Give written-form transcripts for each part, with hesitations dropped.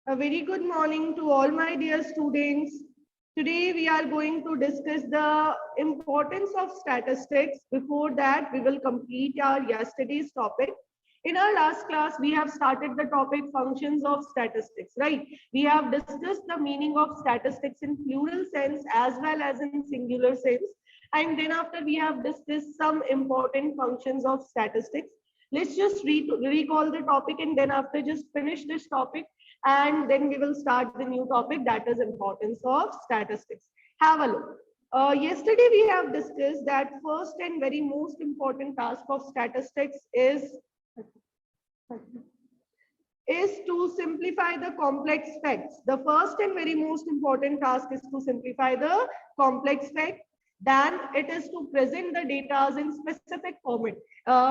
A very good morning to all my dear students. Today we are going to discuss the importance of statistics. Before that, we will complete our yesterday's topic. In our last class, we have started the topic functions of statistics, right? We have discussed the meaning of statistics in plural sense as well as in singular sense. And then after we have discussed some important functions of statistics. Let's just recall the topic and then after just finish this topic and then we will start the new topic, that is importance of statistics. Have a look. Yesterday we have discussed that first and very most important task of statistics is to simplify the complex facts. The first and very most important task is to simplify the complex fact. Then it is to present the data in specific format,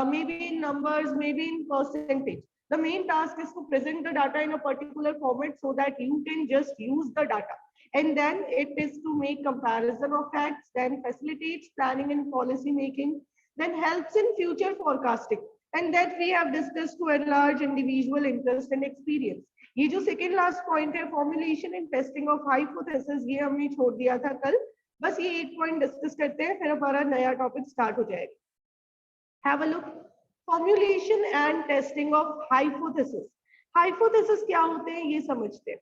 maybe in numbers, maybe in percentage. The main task is to present the data in a particular format so that you can just use the data. And then it is to make comparison of facts, then facilitates planning and policy making, then helps in future forecasting. And that we have discussed to enlarge individual interest and experience. ये जो second last point है formulation and testing of hypothesis, ये हमने छोड़ दिया था कल. बस ये एक point discuss करते हैं, फिर हमारा नया topic start हो जाएगा. Have a look. Formulation and testing of hypothesis. Hypothesis क्या होते हैं ये समझते हैं.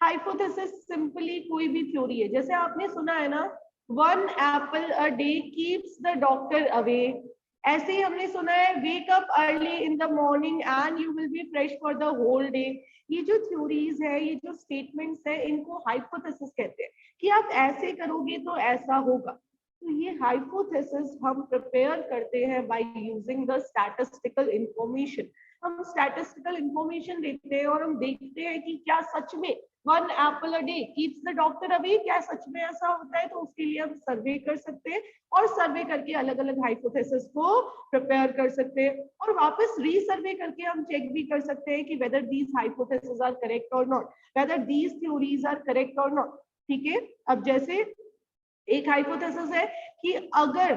Hypothesis simply कोई भी theory है. जैसे आपने सुना है ना, one apple a day keeps the doctor away. ऐसे ही हमने सुना है wake up early in the morning and you will be fresh for the whole day. ये जो theories है, ये जो statements है, इनको hypothesis कहते हैं कि आप ऐसे करोगे तो ऐसा होगा. तो ये हाइपोथेसिस हम प्रिपेयर करते हैं bye using the statistical information. हम स्टैटिस्टिकल इंफॉर्मेशन देखते हैं और हम देखते हैं कि क्या सच में one Apple a day keeps the doctor away, क्या सच में ऐसा होता है. तो उसके लिए हम सर्वे कर सकते हैं और सर्वे करके अलग अलग हाइपोथेसिस को प्रिपेयर कर सकते हैं और वापस रीसर्वे करके हम चेक भी कर सकते हैं कि whether these hypothesis are correct और not, whether these theories are correct और नॉट. ठीक है. अब जैसे एक हाइपोथेसिस है कि अगर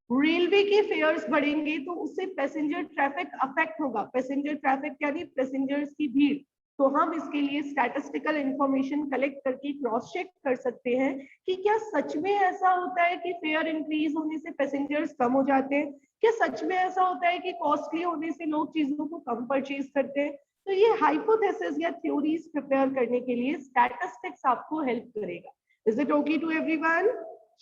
रेलवे के फेयर्स बढ़ेंगे तो उससे पैसेंजर ट्रैफिक अफेक्ट होगा. पैसेंजर ट्रैफिक यानी पैसेंजर्स की भीड़. तो हम इसके लिए स्टैटिस्टिकल इंफॉर्मेशन कलेक्ट करके क्रॉस चेक कर सकते हैं कि क्या सच में ऐसा होता है कि फेयर इंक्रीज होने से पैसेंजर्स कम हो जाते हैं, क्या सच में ऐसा होता है कि कॉस्टली होने से लोग चीजों को कम परचेज करते हैं. तो ये हाइपोथेसिस या थ्योरीज प्रिपेयर करने के लिए स्टैटिस्टिक्स आपको हेल्प करेगा. Is it okay to everyone?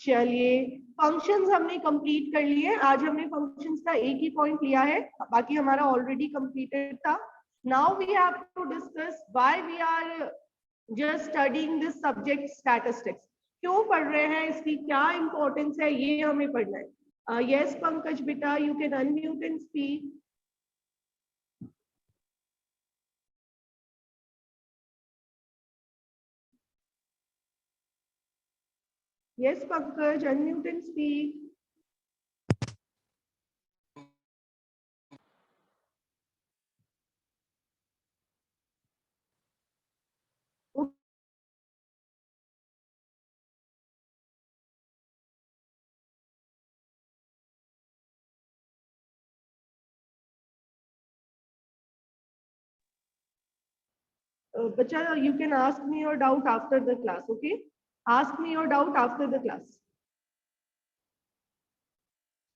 चलिए, फंक्शंस हमने कंप्लीट कर लिए. आज हमने फंक्शंस का एक ही पॉइंट लिया है, बाकी हमारा ऑलरेडी कंप्लीटेड था. Now we have to discuss why we are just studying this subject statistics. क्यों पढ़ रहे हैं, इसकी क्या इंपॉर्टेंस है, ये हमें पढ़ना है. यस पंकज बेटा, you can unmute and speak. Yes, Pankaj, unmute and speak. Bacha, you can ask me your doubt after the class, okay? Ask me your doubt after the class.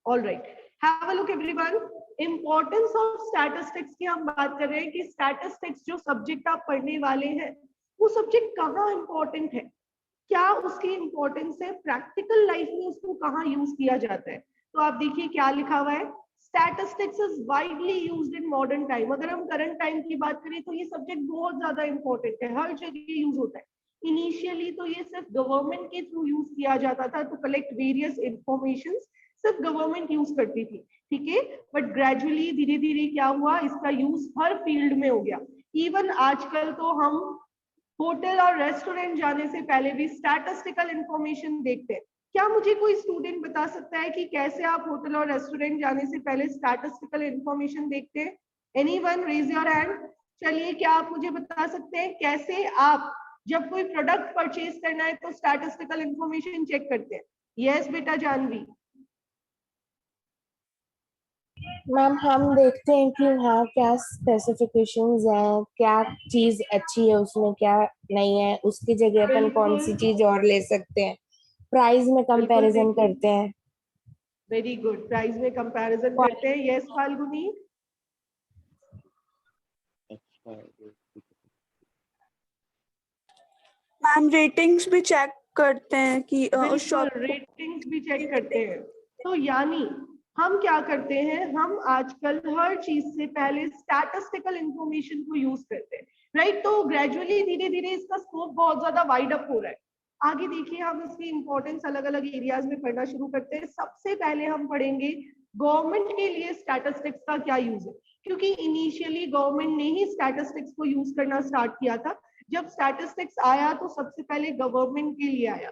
All right. Have a look, everyone. Importance of statistics की हम बात कर रहे हैं कि statistics जो subject आप पढ़ने वाले हैं, वो subject कहाँ important है, क्या उसकी importance है, practical life में उसको कहाँ use किया जाता है. तो आप देखिए क्या लिखा हुआ है. Statistics is widely used in modern time. अगर हम current time की बात करें तो ये subject बहुत ज्यादा important है, हर जगह use होता है. इनिशियली तो ये सिर्फ गवर्नमेंट के थ्रू यूज किया जाता था टू कलेक्ट वेरियस इंफॉर्मेशन, सिर्फ गवर्नमेंट यूज करती थी. ठीक है. बट ग्रेजुअली धीरे धीरे क्या हुआ, इसका यूज हर फील्ड में हो गया. इवन आजकल तो हम होटल और रेस्टोरेंट जाने से पहले भी स्टैटिस्टिकल इंफॉर्मेशन देखते हैं. क्या मुझे कोई स्टूडेंट बता सकता है कि कैसे आप होटल और रेस्टोरेंट जाने से पहले स्टैटिस्टिकल इंफॉर्मेशन देखते हैं? Anyone raise your hand. चलिए, क्या आप मुझे बता सकते हैं कैसे आप जब कोई प्रोडक्ट परचेज करना है तो स्टैटिस्टिकल इंफॉर्मेशन चेक करते हैं? यस बेटा जानवी. मैम हम देखते हैं कि हाँ क्या स्पेसिफिकेशंस हैं, क्या चीज अच्छी है उसमें, क्या नहीं है, उसकी जगह अपन कौन बिल्कुल सी चीज और ले सकते हैं, प्राइस में बिल्कुल, कंपैरिजन देखिए, करते हैं। वेरी गुड, प्राइस में कंपैरिजन करते हैं। यस फाल्गुनी। मैम रेटिंग्स भी चेक करते हैं कि उस बिल्कुल, शॉप रेटिंग्स भी चेक करते हैं। तो यानी हम क्या करते हैं, हम आजकल हर चीज से पहले स्टैटिस्टिकल इंफॉर्मेशन को यूज करते हैं, राइट। तो ग्रेजुअली धीरे धीरे इसका स्कोप बहुत ज्यादा वाइड अप हो रहा है। आगे देखिए, हम इसकी इंपॉर्टेंस अलग अलग एरियाज में पढ़ना शुरू करते हैं। सबसे पहले हम पढ़ेंगे गवर्नमेंट के लिए स्टैटिस्टिक्स का क्या यूज है, क्योंकि इनिशियली गवर्नमेंट ने ही स्टैटिस्टिक्स को यूज करना स्टार्ट किया था। जब स्टैटिस्टिक्स आया तो सबसे पहले गवर्नमेंट के लिए आया।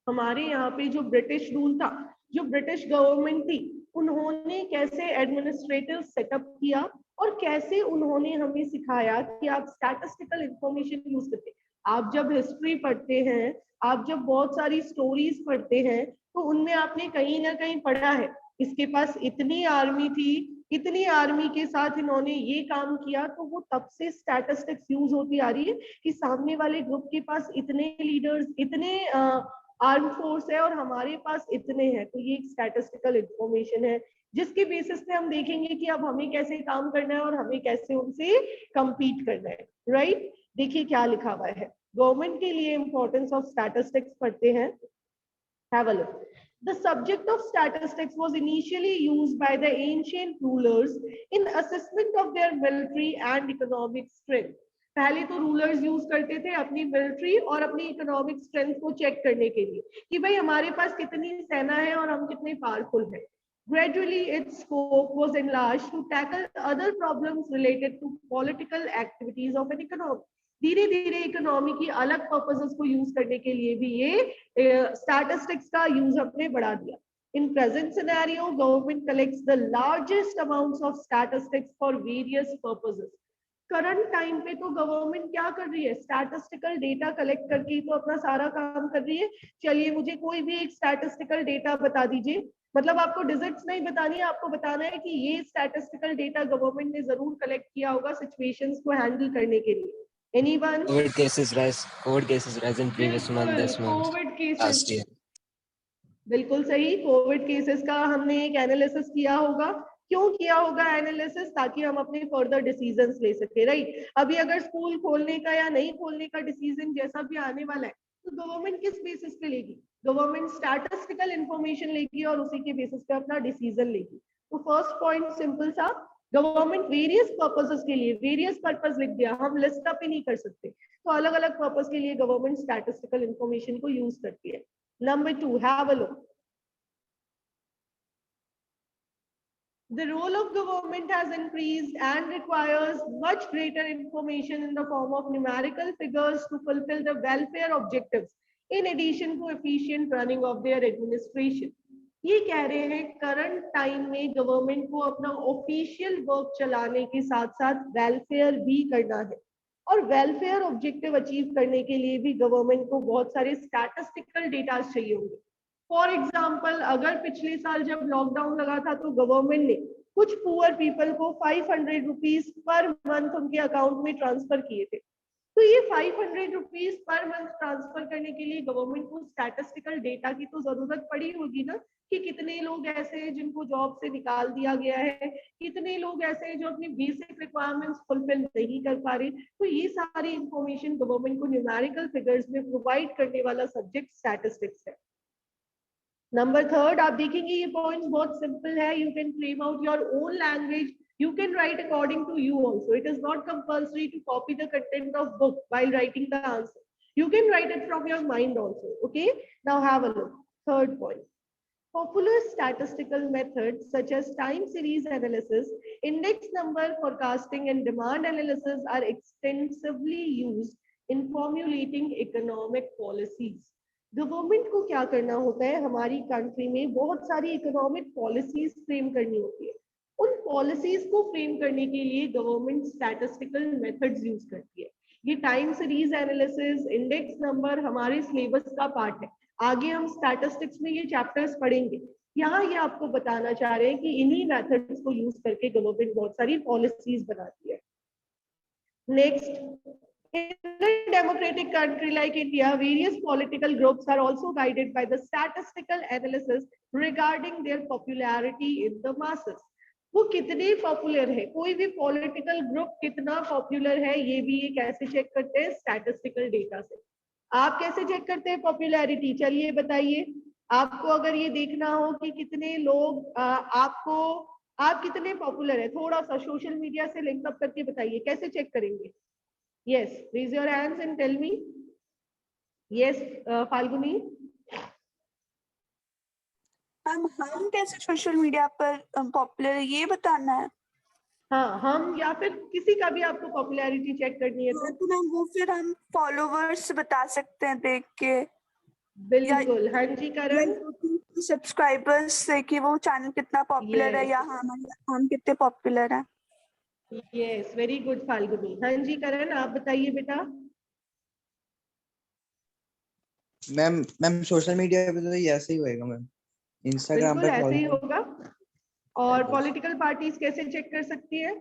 हमारे यहाँ पे जो ब्रिटिश रूल था, जो ब्रिटिश गवर्नमेंट थी, उन्होंने कैसे एडमिनिस्ट्रेटिव सेटअप किया और कैसे उन्होंने हमें सिखाया कि आप स्टैटिस्टिकल इंफॉर्मेशन यूज करते हैं। आप जब हिस्ट्री पढ़ते हैं, आप जब बहुत सारी स्टोरीज पढ़ते हैं, तो उनमें आपने कहीं ना कहीं पढ़ा है इसके पास इतनी आर्मी थी, इतनी आर्मी के साथ इन्होंने ये काम किया। तो वो तब से स्टैटिस्टिक्स यूज होती आ रही है कि सामने वाले ग्रुप के पास इतने लीडर्स, इतने आर्म फोर्स है और हमारे पास इतने हैं। तो ये एक स्टैटिस्टिकल इंफॉर्मेशन है, जिसके बेसिस पे हम देखेंगे कि अब हमें कैसे काम करना है और हमें कैसे उनसे compete करना है, राइट। देखिए क्या लिखा हुआ है, गवर्नमेंट के लिए इंपॉर्टेंस ऑफ स्टैटिस्टिक्स पढ़ते हैं। Have a look. The subject of statistics was initially used by the ancient rulers in assessment of their military and economic strength. पहले तो रूलर्स यूज करते थे अपनी मिलिट्री और अपनी इकोनॉमिक स्ट्रेंथ को चेक करने के लिए कि भाई हमारे पास कितनी सेना है और हम कितने पावरफुल हैं. Gradually, its scope was enlarged to tackle other problems related to political activities of an economy. धीरे धीरे इकोनॉमी की अलग पर्पसेस को यूज करने के लिए भी ये स्टैटिस्टिक्स का यूज हमने बढ़ा दिया. In present scenario, government collects the largest amounts of statistics for various purposes. Current time पे तो गवर्नमेंट क्या कर रही है, स्टैटिस्टिकल डेटा कलेक्ट करके तो अपना सारा काम कर रही है. चलिए मुझे कोई भी एक स्टैटिस्टिकल डेटा बता दीजिए, मतलब आपको डिजिट्स नहीं बतानी है, आपको बताना है कि ये स्टैटिस्टिकल डेटा गवर्नमेंट ने जरूर कलेक्ट किया होगा सिचुएशंस को हैंडल करने के लिए. Anyone? COVID cases rise in previous month, बिल्कुल, this month, Covid cases, last year. बिल्कुल सही, कोविड केसेस का हमने एक एनालिसिस किया होगा. क्यों किया होगा एनालिसिस? ताकि हम अपने फर्दर डिसीजंस ले सके, राइट. अभी अगर स्कूल खोलने का या नहीं खोलने का डिसीजन जैसा भी आने वाला है, तो गवर्नमेंट किस बेसिस पे लेगी? गवर्नमेंट स्टैटिस्टिकल इंफॉर्मेशन लेगी और उसी के बेसिस पे अपना डिसीजन लेगी. तो फर्स्ट पॉइंट सिंपल सा, गवर्नमेंट वेरियस पर्पसेस के लिए, वेरियस पर्पस लिख दिया, हम लिस्ट अप ही नहीं कर सकते, तो अलग अलग पर्पस के लिए गवर्नमेंट स्टैटिस्टिकल इंफॉर्मेशन को यूज करती है. Number 2, have a look. The role of government has increased and requires much greater information in the form of numerical figures to fulfill the welfare objectives, in addition to efficient running of their administration. ये कह रहे हैं current time में government को अपना official work चलाने के साथ साथ वेलफेयर भी करना है, और वेलफेयर ऑब्जेक्टिव अचीव करने के लिए भी गवर्नमेंट को बहुत सारे स्टैटिस्टिकल डेटा चाहिए होंगे. फॉर एग्जाम्पल, अगर पिछले साल जब लॉकडाउन लगा था तो गवर्नमेंट ने कुछ पुअर पीपल को 500 रुपीज पर मंथ उनके अकाउंट में ट्रांसफर किए थे. तो ये 500 रुपीज पर मंथ ट्रांसफर करने के लिए गवर्नमेंट को स्टैटिस्टिकल डेटा की तो जरूरत पड़ी होगी ना, कि कितने लोग ऐसे हैं जिनको जॉब से निकाल दिया गया है, कितने लोग ऐसे हैं जो अपनी बेसिक रिक्वायरमेंट्स फुलफिल नहीं कर पा रहे. तो ये सारी इंफॉर्मेशन गवर्नमेंट को न्यूमेरिकल फिगर्स में प्रोवाइड करने वाला सब्जेक्ट स्टैटिस्टिक्स है. नंबर थर्ड, आप देखेंगे ये पॉइंट्स बहुत सिंपल है. You can frame out your own language, you can write according to you also. It is not compulsory to copy the content of book while writing the answer. You can write it from your mind also. Okay, now have a look. Third point, popular statistical methods such as time series analysis, index number forecasting and demand analysis are extensively used in formulating economic policies. Government को क्या करना होता है, हमारी country में बहुत सारी economic policies frame करनी होती है. उन पॉलिसीज को फ्रेम करने के लिए गवर्नमेंट स्टैटिस्टिकल मेथड्स यूज करती है. ये time series analysis, index number हमारे सिलेबस का पार्ट है. आगे हम स्टैटिस्टिक्स में ये चैप्टर्स पढ़ेंगे. यहाँ ये आपको बताना चाह रहे हैं कि इन्हीं मेथड्स को यूज करके गवर्नमेंट बहुत सारी पॉलिसीज बनाती है। Next, in a democratic country like India, various political groups are also guided by the statistical analysis regarding their popularity in the masses. वो कितने पॉपुलर है, कोई भी पॉलिटिकल ग्रुप कितना पॉपुलर है, ये भी ये कैसे चेक करते हैं? स्टैटिस्टिकल डेटा से। आप कैसे चेक करते हैं पॉपुलैरिटी? चलिए बताइए। आपको अगर ये देखना हो कि कितने लोग आप कितने पॉपुलर है, थोड़ा सा सोशल मीडिया से लिंक अप करके बताइए, कैसे चेक करेंगे? Yes, raise your hands and tell me. Yes, Falguni. हम कैसे सोशल मीडिया पर पॉपुलर है ये बताना है? हाँ, हम या फिर किसी का भी आपको पॉपुलैरिटी चेक करनी है तो मैम वो फिर हम फॉलोवर्स बता सकते हैं देख के, बिल्कुल। हाँ जी करण। सब्सक्राइबर्स से कि वो चैनल कितना पॉपुलर है या हम कितने पॉपुलर हैं। Yes, very good Falguni. हाँ जी करण, आप बताइए बेटा। मैम सोशल मीडिया पे तो ये ऐसे ही होएगा मैम, इंस्टाग्राम बिल्कुल पे ऐसे ही होगा। और पॉलिटिकल पार्टीज कैसे चेक कर सकती है?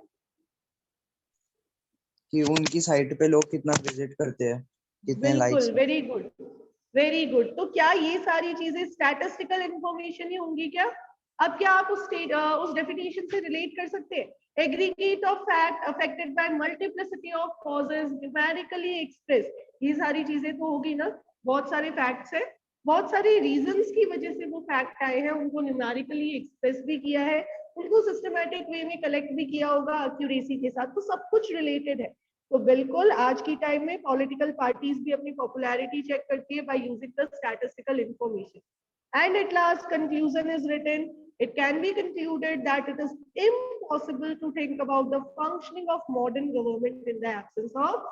कि उनकी साइट पे लोग कितना विजिट करते हैं, कितने लाइक्स। बिल्कुल, वेरी गुड, वेरी गुड। तो क्या ये सारी चीजें स्टैटिस्टिकल इंफॉर्मेशन ही होंगी क्या? अब क्या आप उस डेफिनेशन से रिलेट कर सकते हैं? Aggregate of fact affected by multiplicity of causes numerically express, ये सारी चीजें तो होगी ना। बहुत सारे फैक्ट्स है, बहुत सारे रीजंस की वजह से वो फैक्ट आए हैं, उनको न्यूमेरिकली एक्सप्रेस भी किया है, उनको सिस्टमैटिक वे में कलेक्ट भी किया होगा एक्यूरेसी के साथ, तो सब कुछ रिलेटेड है। तो बिल्कुल आज की टाइम में पॉलिटिकल पार्टीज भी अपनी पॉपुलैरिटी चेक करती है by using the statistical information. And at last conclusion is written, it can be concluded that it is impossible to think about the functioning of modern government in the absence of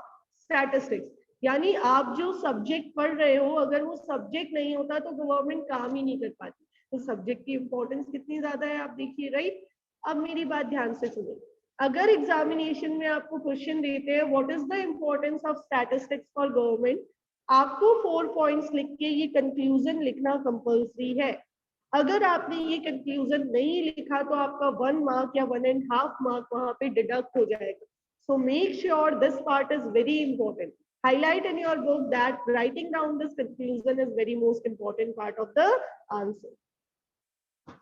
statistics। यानी आप जो subject पढ़ रहे हो, अगर वो subject नहीं होता तो गवर्नमेंट काम ही नहीं कर पाती। तो सब्जेक्ट की इंपॉर्टेंस कितनी ज्यादा है आप देखिए, राइट। अब मेरी बात ध्यान से सुनो, अगर एग्जामिनेशन में आपको क्वेश्चन देते हैं what is the importance of statistics for government, आपको 4 पॉइंट्स लिख के ये कंक्लूजन लिखना कंपल्सरी है। अगर आपने ये कंक्लूजन नहीं लिखा तो आपका 1 मार्क या 1.5 मार्क वहां पे डिडक्ट हो जाएगा। So make sure this part is very important. Highlight in your book that writing down this conclusion is very most important part of the answer.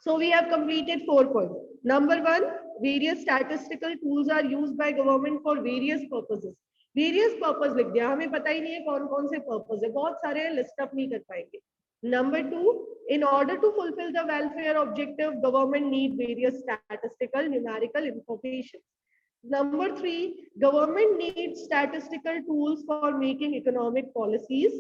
So we have completed 4 points. Number 1, various statistical tools are used by government for various purposes. Various purpose लिख दिया, हमें पता ही नहीं है कौन कौन से purpose है, बहुत सारे लिस्ट अप नहीं कर पाएंगे। Number 2, in order to fulfill the welfare objective, government need various statistical numerical information. Number 3, government needs statistical tools for making economic policies.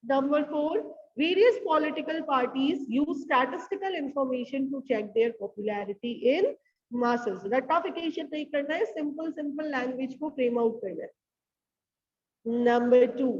Number 4, various political parties use statistical information to check their popularity in masses. Ratification नहीं करना है, simple language को frame out करना है। Number 2,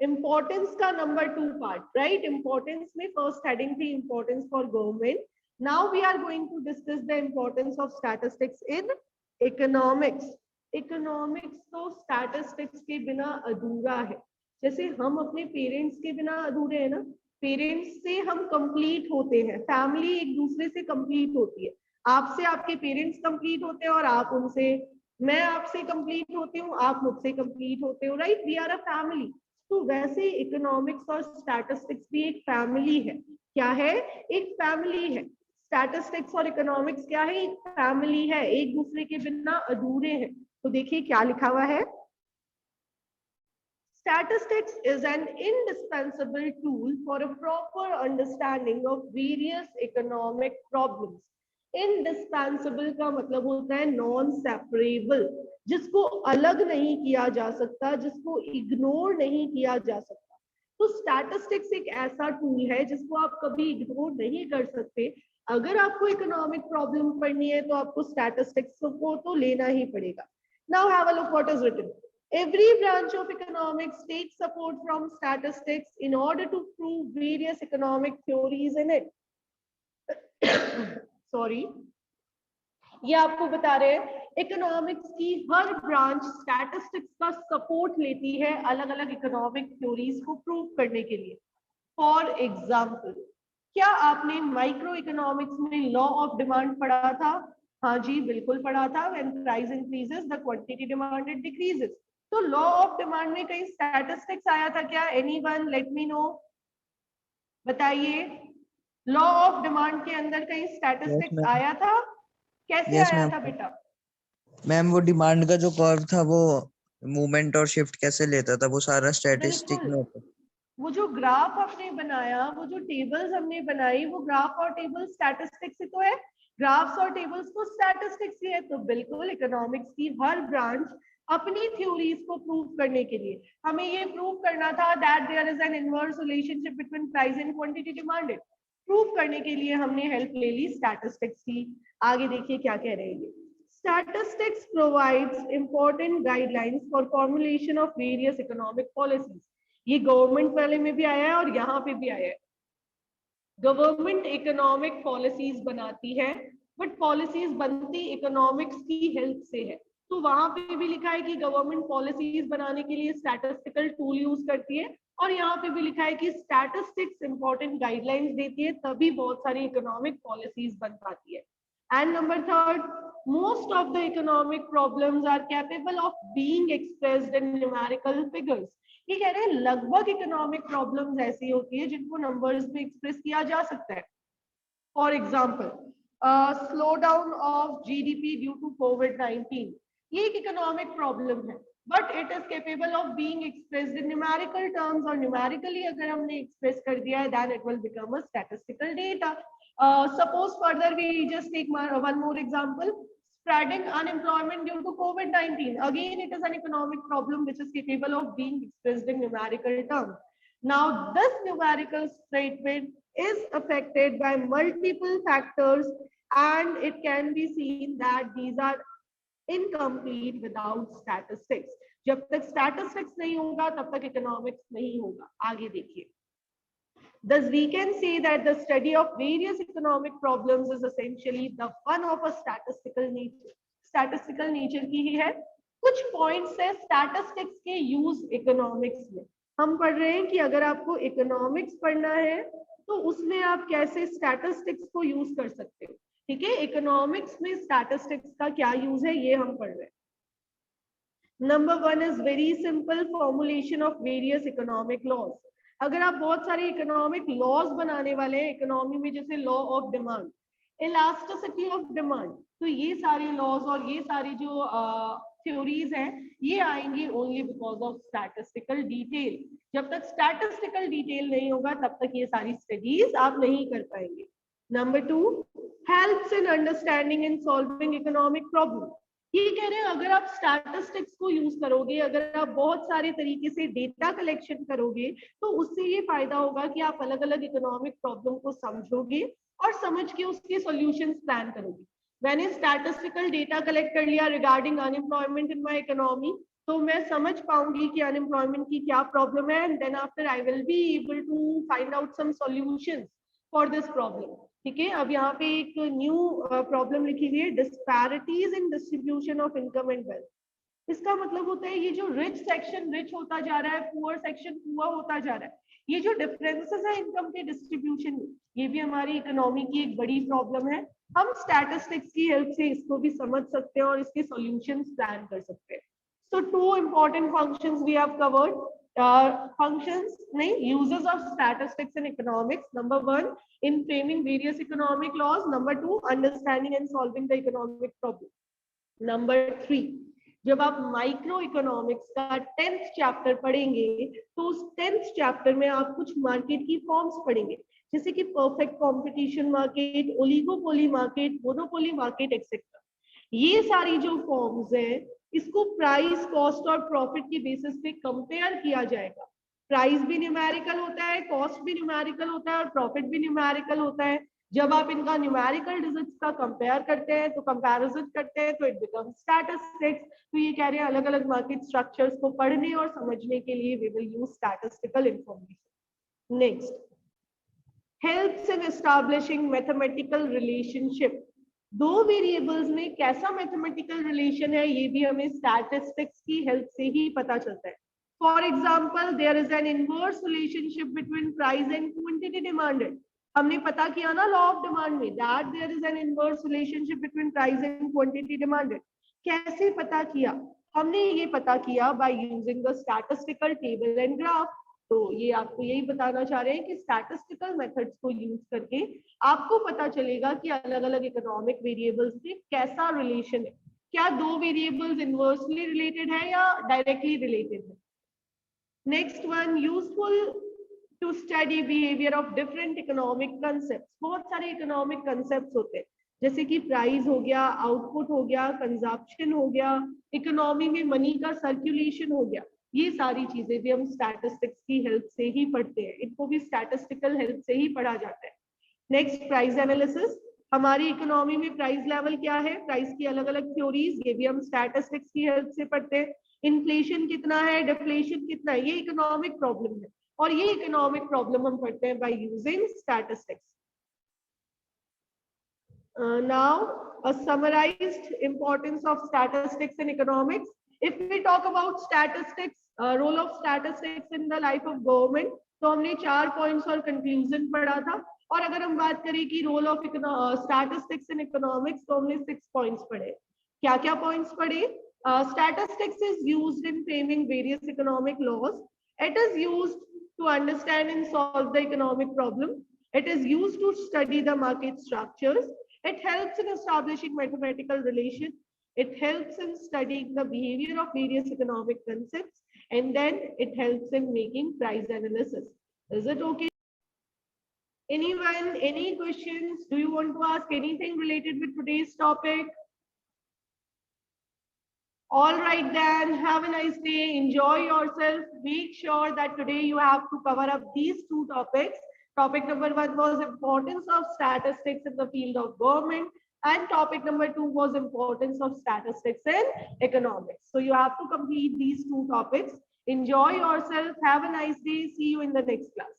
importance का number 2 part, right? Importance में first heading थी importance for government. Now we are going to discuss the importance of statistics in economics. Economics तो स्टैटिस्टिक्स के बिना अधूरा है। जैसे हम अपने पेरेंट्स के बिना अधूरे हैं ना, पेरेंट्स से हम कंप्लीट होते हैं, फैमिली एक दूसरे से कंप्लीट होती है। आपसे आपके पेरेंट्स कंप्लीट होते हैं और आप उनसे, मैं आपसे कंप्लीट होती हूँ, आप मुझसे कंप्लीट होते हो, right? We are a family. तो वैसे इकोनॉमिक्स और स्टैटिस्टिक्स भी एक फैमिली है। क्या है? एक फैमिली है। स्टैटिस्टिक्स और इकोनॉमिक्स क्या है? एक फैमिली है, एक दूसरे के बिना अधूरे हैं। तो देखिए क्या लिखा हुआ है, statistics is an indispensable tool for a proper understanding of various economic problems. Indispensable का मतलब होता है नॉन सेपरेबल, जिसको अलग नहीं किया जा सकता, जिसको इग्नोर नहीं किया जा सकता। तो स्टैटिस्टिक्स एक ऐसा टूल है जिसको आप कभी इग्नोर नहीं कर सकते। अगर आपको इकोनॉमिक प्रॉब्लम पढ़नी है तो आपको स्टैटिस्टिक्स को तो लेना ही पड़ेगा। Now have a look what is written. Every branch of economics takes support from statistics in order to prove various economic theories in it. Sorry, ये आपको बता रहे हैं इकोनॉमिक्स की हर ब्रांच स्टैटिस्टिक्स का सपोर्ट लेती है अलग अलग इकोनॉमिक थ्योरीज को प्रूव करने के लिए। फॉर एग्जाम्पल क्या आपने माइक्रो इकोनॉमिक्स में लॉ ऑफ डिमांड पढ़ा था? हाँ जी, बिल्कुल पढ़ा था। When price increases the quantity demanded decreases. तो लॉ ऑफ डिमांड में कहीं स्टैटिस्टिक्स आया था क्या? एनीवन लेट मी नो, बताइए। लॉ ऑफ डिमांड के अंदर कहीं यस स्टैटिस्टिक्स मैम। आया था? कैसे यस आया मैम। था बेटा? मैम वो डिमांड का जो कर्व था वो मूवमेंट और शिफ्ट कैसे लेता था, वो सारा स्टैटिस्टिक बिल्कुल। में होता। वो जो ग्राफ हमने बनाया, वो जो टेबल्स हमने बनाई, वो ग्राफ और टेबल स्टैटिस्टिक्स ही तो है। ग्राफ्स और टेबल्स तो स्टैटिस्टिक्स ही है। तो बिल्कुल इकोनॉमिक्स की हर ब्रांच अपनी थ्योरीज को प्रूव करने के लिए हमें ये प्रूव करना था that there is an inverse relationship between price and quantity demanded. Prove करने के लिए हमने हेल्प ले ली स्टैटिस्टिक्स की। आगे देखिए क्या कह रहे हैं ये। Statistics provides important guidelines for formulation of various economic policies. ये गवर्नमेंट वाले में भी आया है और यहाँ पे भी आया है। गवर्नमेंट इकोनॉमिक पॉलिसीज बनाती है, बट पॉलिसीज बनती इकोनॉमिक्स की हेल्प से है। तो वहां पे भी लिखा है कि गवर्नमेंट पॉलिसीज बनाने के लिए स्टैटिस्टिकल टूल यूज करती है, और यहाँ पे भी लिखा है कि स्टैटिस्टिक्स इंपॉर्टेंट गाइडलाइंस देती है, तभी बहुत सारी इकोनॉमिक पॉलिसीज बन पाती है। And number third, most of the economic problems are capable of being expressed in numerical figures. ये कह रहे हैं लगभग इकोनॉमिक प्रॉब्लम्स ऐसी होती है जिनको नंबर्स में एक्सप्रेस किया जा सकता है। For example, slow down of GDP due to कोविड-19, ये एक इकोनॉमिक प्रॉब्लम है, but it is capable of being expressed in numerical terms, और न्यूमेरिकली अगर हमने एक्सप्रेस कर दिया है then it will become a statistical data. Suppose further we just take one more example, spreading unemployment due to COVID-19. Again, it is an economic problem which is capable of being expressed in numerical terms. Now, this numerical statement is affected by multiple factors, and it can be seen that these are incomplete without statistics. जब तक statistics नहीं होगा तब तक economics नहीं होगा। आगे देखिए। Thus, we can say that the study of various economic problems is essentially the one of a statistical nature. Statistical nature की ही है। कुछ points है statistics के use economics में। हम पढ़ रहे हैं कि अगर आपको economics पढ़ना है तो उसमें आप कैसे statistics को use कर सकते हो। ठीक है, economics में statistics का क्या use है ये हम पढ़ रहे हैं। Number one is very simple formulation of various economic laws. अगर आप बहुत सारे इकोनॉमिक लॉज बनाने वाले हैं इकोनॉमी में, जैसे law of demand, elasticity of demand, तो ये सारे लॉज और ये सारी जो थ्योरीज हैं ये आएंगी only because of statistical detail. जब तक स्टैटिस्टिकल डिटेल नहीं होगा तब तक ये सारी स्टडीज आप नहीं कर पाएंगे। Number two, helps in understanding and solving economic problem. ये कह रहे हैं अगर आप स्टैटिस्टिक्स को यूज करोगे, अगर आप बहुत सारे तरीके से डेटा कलेक्शन करोगे, तो उससे ये फायदा होगा कि आप अलग अलग इकोनॉमिक प्रॉब्लम को समझोगे और समझ के उसके सॉल्यूशंस प्लान करोगे। मैंने स्टैटिस्टिकल डेटा कलेक्ट कर लिया regarding unemployment in my economy, तो मैं समझ पाऊंगी कि अनएम्प्लॉयमेंट की क्या प्रॉब्लम है, and then after I will be able to find out some solutions for this problem. ठीक है, अब यहाँ पे एक न्यू प्रॉब्लम लिखी हुई है, disparities in distribution of income and wealth. इसका मतलब होता है ये जो रिच सेक्शन रिच होता जा रहा है, पुअर सेक्शन पुअर होता जा रहा है, ये जो डिफरेंसेस है इनकम के डिस्ट्रीब्यूशन में, ये भी हमारी इकोनॉमी की एक बड़ी प्रॉब्लम है। हम स्टैटिस्टिक्स की हेल्प से इसको भी समझ सकते हैं और इसके सॉल्यूशंस प्लान कर सकते हैं। So two important functions we have covered, functions नहीं, uses of statistics in economics. Number one, in framing various economic laws. Number two, understanding and solving the economic problem. Number three, जब आप micro economics का 10th chapter पढ़ेंगे तो उस 10th chapter में आप कुछ मार्केट की फॉर्म्स पढ़ेंगे, जैसे कि perfect competition market, oligopoly market, monopoly market etcetera. ये सारी जो फॉर्म्स है इसको प्राइस, कॉस्ट और प्रॉफिट की बेसिस पे कंपेयर किया जाएगा। प्राइस भी न्यूमेरिकल होता है, कॉस्ट भी न्यूमेरिकल होता है और प्रॉफिट भी न्यूमेरिकल होता है। जब आप इनका न्यूमेरिकल डिजिट्स का कंपेयर करते हैं तो कंपैरिजन करते हैं तो इट बिकम्स स्टैटिस्टिक्स। तो ये कह रहे हैं अलग अलग मार्केट स्ट्रक्चर्स को पढ़ने और समझने के लिए we will use statistical information. Next, helps in establishing mathematical relationship. दो वेरिएबल्स में कैसा मैथमेटिकल रिलेशन है ये भी हमें स्टैटिस्टिक्स की हेल्प से ही पता चलता है। For example, there is an inverse relationship between price and quantity demanded. हमने पता किया ना लॉ ऑफ डिमांड में, that there is an inverse relationship between price and quantity demanded. कैसे पता किया? हमने ये पता किया by using the statistical table and graph. तो ये आपको यही बताना चाह रहे हैं कि स्टैटिस्टिकल मेथड्स को यूज करके आपको पता चलेगा कि अलग अलग इकोनॉमिक वेरिएबल्स से कैसा रिलेशन है, क्या दो वेरिएबल्स इनवर्सली रिलेटेड है या डायरेक्टली रिलेटेड है। Next one, useful to study behaviour of different economic concept. बहुत सारे इकोनॉमिक कंसेप्ट होते हैं, जैसे कि प्राइस हो गया, आउटपुट हो गया, कंजप्शन हो गया, इकोनॉमी में मनी का सर्कुलेशन हो गया। ये सारी चीजें भी हम स्टैटिस्टिक्स की हेल्प से ही पढ़ते हैं, इनको भी स्टैटिस्टिकल हेल्प से ही पढ़ा जाता है। Next, price analysis. हमारी इकोनॉमी में प्राइस लेवल क्या है, प्राइस की अलग अलग थ्योरीज, ये भी हम स्टैटिस्टिक्स की हेल्प से पढ़ते हैं। इन्फ्लेशन कितना है, डिफ्लेशन कितना है, ये इकोनॉमिक प्रॉब्लम है, और ये इकोनॉमिक प्रॉब्लम हम पढ़ते हैं by using statistics. Now a summarized importance of statistics in economics. If we talk about statistics, role of statistics in the life of government, तो हमने 4 पॉइंट्स और कंक्लूजन पढ़ा था। और अगर हम बात करें कि role of statistics in economics, तो हमने 6 पॉइंट्स पढ़े। क्या क्या पॉइंट्स पढ़े? Statistics is used in framing various economic laws. It is used to understand and solve the economic problem. It is used to study the market structures. It helps in establishing mathematical relations. It helps in studying the behavior of various economic concepts, and then it helps in making price analysis. Is it okay? Anyone, any questions? Do you want to ask anything related with today's topic? All right then, have a nice day, enjoy yourself. Make sure that today you have to cover up these 2 topics. Topic number 1 was importance of statistics in the field of government, and topic number 2 was importance of statistics in economics. So you have to complete these 2 topics. Enjoy yourself, have a nice day, see you in the next class.